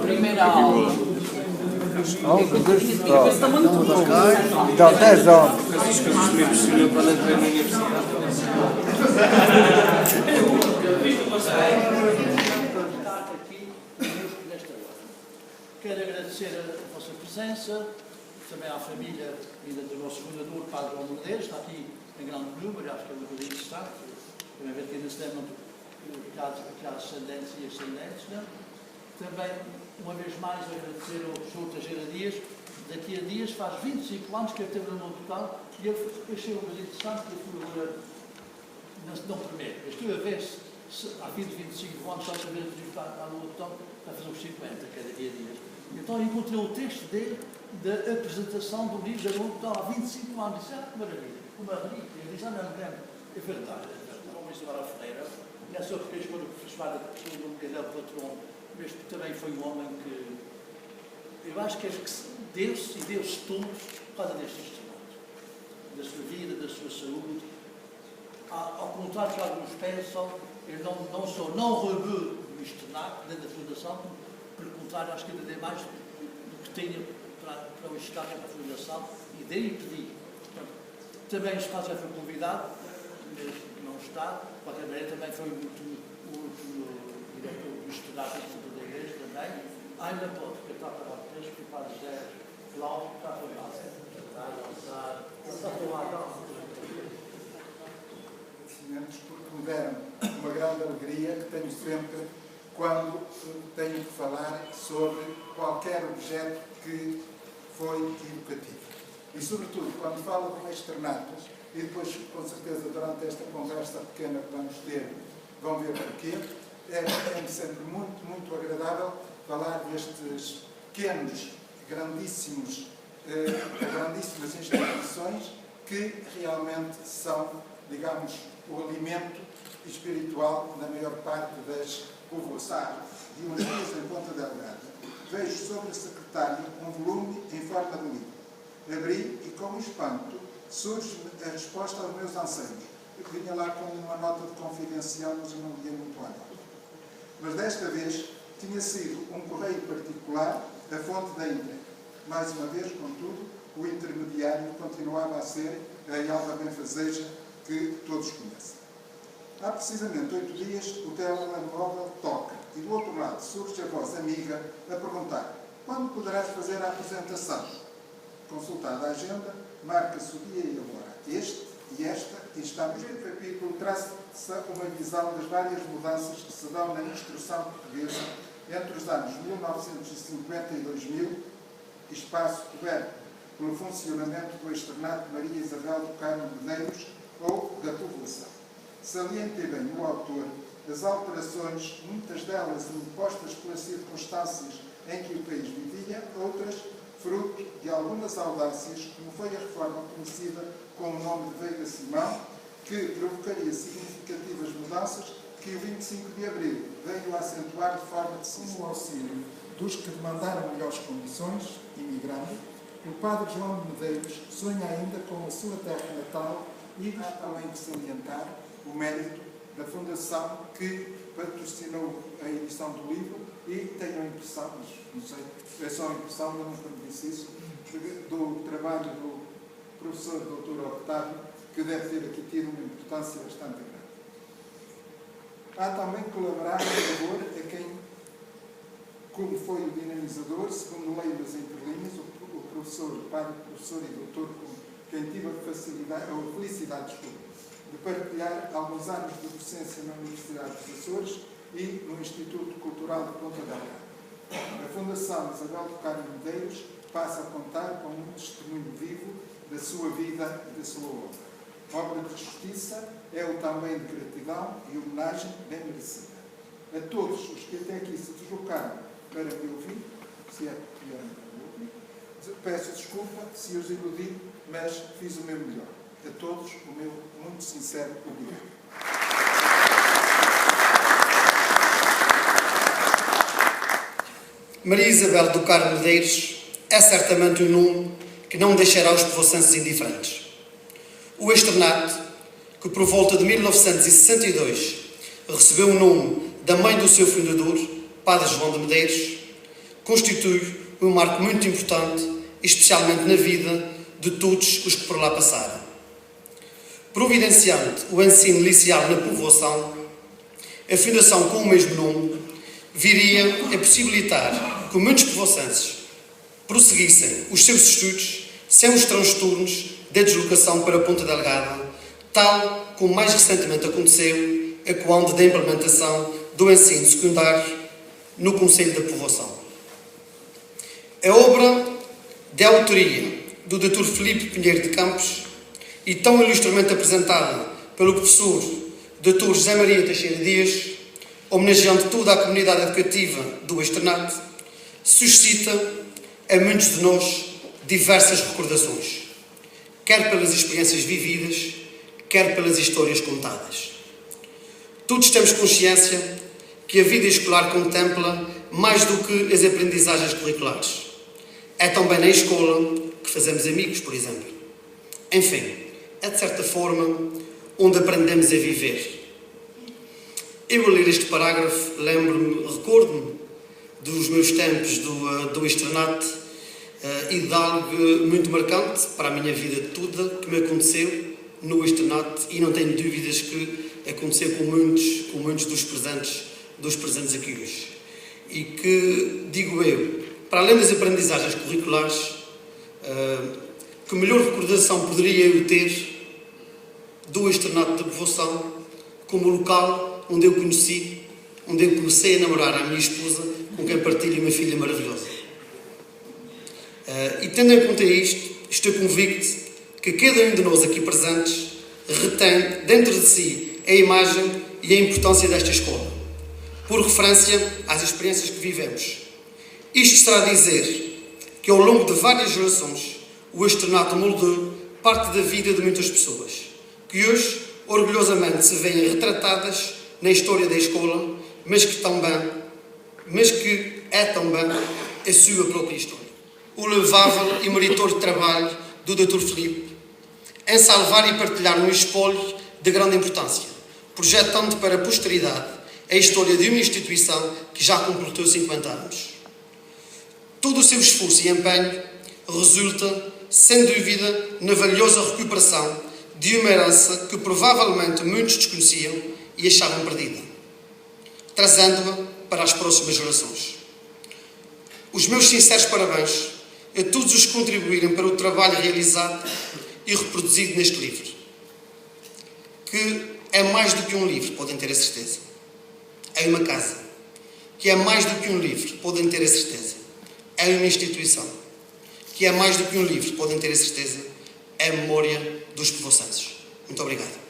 Primeira aula. Dá 10 anos. Quero agradecer a vossa presença, também à família ainda do nosso fundador, Padre João Medeiros, está aqui em grande número, acho que é uma coisa interessante, também ver que ainda se lembram que há ascendentes e ascendentes, não? Também, uma vez mais, agradecer ao professor Teixeira Dias. Daqui a dias faz 25 anos que ele esteve no total e eu achei uma coisa interessante que eu fui agora, não primeiro, eu estive a ver se há fim de 25 anos, só saber que está no total, para fazer os 50 cada dia. Então encontrei o texto dele da apresentação do livro da Total há 25 anos. Disse, que maravilha, uma relíquia. Eu disse, não me lembro. É verdade. Vamos agora a Freira. Não é só porque quando o professor da pessoa do Miguel Patrão, mas também foi um homem que eu acho que deu-se e deu-se tudo por causa deste instrumento. Da sua vida, da sua saúde. Ao contrário que alguns pensam, ele não só não roubou do externato, dentro da fundação, pelo contrário, acho que ainda dei mais do que tinha para o Estado, para a Fundação, e dei e pedi. Portanto, também o Estado já foi convidado, mas não está. De qualquer maneira, também foi o diretor do Estado da Igreja também. Ainda pode, porque está para o texto, que o Padre José Cláudio está para lá. Está a dançar, está para lá. Porque me deram uma grande alegria que tenho sempre quando tenho que falar sobre qualquer objeto que foi educativo. E, sobretudo, quando falo com externatos, e depois, com certeza, durante esta conversa pequena que vamos ter, vão ver porquê, é sempre muito, muito agradável falar destes pequenos, grandíssimas instituições que realmente são, digamos, o alimento espiritual na maior parte das povoações. De umas dias em Ponta Delgada, vejo sobre a secretária um volume em forma de livro. Abri e, com espanto, surge a resposta aos meus anseios. Eu vinha lá com uma nota de confidencial, mas eu não lia muito a nota. Mas desta vez tinha sido um correio particular a fonte da entrega. Mais uma vez, contudo, o intermediário continuava a ser a Alva Benfazeja que todos conhecem. Há precisamente 8 dias o telemóvel toca e do outro lado surge a voz amiga a perguntar: quando poderás fazer a apresentação? Consultada a agenda, marca-se o dia e a hora. Este e esta, e estamos no capítulo, traça uma visão das várias mudanças que se dão na instrução portuguesa entre os anos 1950 e 2000, espaço coberto pelo funcionamento do externato Maria Isabel do Carmo Medeiros ou da povoação. Salientei bem o autor das alterações, muitas delas impostas pelas circunstâncias em que o país vivia, outras fruto de algumas audácias, como foi a reforma conhecida com o nome de Veiga Simão, que provocaria significativas mudanças que o 25 de abril veio a acentuar de forma decisiva. Com o auxílio dos que demandaram melhores condições, imigrando, o Padre João de Medeiros sonha ainda com a sua terra natal e há também de salientar o mérito da Fundação que patrocinou a edição do livro e tenho a impressão, mas não sei, é só a impressão, eu nunca me disse isso, do trabalho do professor Dr. Octávio, que deve ter aqui tido uma importância bastante grande. Há também que colaborar em favor a quem, como foi o dinamizador, segundo leio das entrelinhas, o professor, o padre, professor e doutor, com quem tive a felicidade de partilhar alguns anos de docência na Universidade dos Açores e no Instituto Cultural de Ponta Delgada. A Fundação Isabel do Carmo Medeiros passa a contar com um testemunho vivo da sua vida e da sua obra. Obra de justiça é o também de gratidão e homenagem bem merecida. A todos os que até aqui se deslocaram para me ouvir, se é que vieram para me ouvir, peço desculpa se os iludi, mas fiz o meu melhor. A todos o meu muito sincero obrigado. Maria Isabel do Carmo Medeiros é certamente um nome que não deixará os povoacenses indiferentes. O externato, que por volta de 1962 recebeu o nome da mãe do seu fundador, Padre João de Medeiros, constitui um marco muito importante, especialmente na vida de todos os que por lá passaram. Providenciando o ensino liceal na povoação, a Fundação com o mesmo nome viria a possibilitar que muitos povoacenses prosseguissem os seus estudos sem os transtornos da deslocação para Ponta Delgada, tal como mais recentemente aconteceu a quando da implementação do ensino secundário no Conselho da Povoação. A obra de autoria do Dr. Filipe Pinheiro de Campos e tão ilustremente apresentada pelo professor Dr. José Maria Teixeira Dias, homenageando toda a comunidade educativa do externato, suscita a muitos de nós diversas recordações, quer pelas experiências vividas, quer pelas histórias contadas. Todos temos consciência que a vida escolar contempla mais do que as aprendizagens curriculares. É também na escola que fazemos amigos, por exemplo. Enfim, é de certa forma onde aprendemos a viver. Eu, a ler este parágrafo, recordo-me dos meus tempos do externato e de algo muito marcante para a minha vida toda que me aconteceu no externato, e não tenho dúvidas que aconteceu com muitos dos presentes aqui hoje. E que, digo eu, para além das aprendizagens curriculares, que melhor recordação poderia eu ter do externato de Povoação como local onde eu comecei a namorar a minha esposa, com quem partilho uma filha maravilhosa. E tendo em conta isto, estou convicto que cada um de nós aqui presentes retém dentro de si a imagem e a importância desta escola, por referência às experiências que vivemos. Isto será dizer que ao longo de várias gerações o externato moldou parte da vida de muitas pessoas, que hoje orgulhosamente se veem retratadas na história da escola, mas que é também a sua própria história. O louvável e meritório trabalho do Dr. Filipe em salvar e partilhar um espólio de grande importância, projetando para a posteridade a história de uma instituição que já completou 50 anos. Todo o seu esforço e empenho resulta, sem dúvida, na valiosa recuperação de uma herança que provavelmente muitos desconheciam e achavam perdida, trazendo-a para as próximas gerações. Os meus sinceros parabéns a todos os que contribuíram para o trabalho realizado e reproduzido neste livro, que é mais do que um livro, podem ter a certeza. É uma casa, que é mais do que um livro, podem ter a certeza. É uma instituição, que é mais do que um livro, podem ter a certeza. É a memória dos povoacenses. Muito obrigado.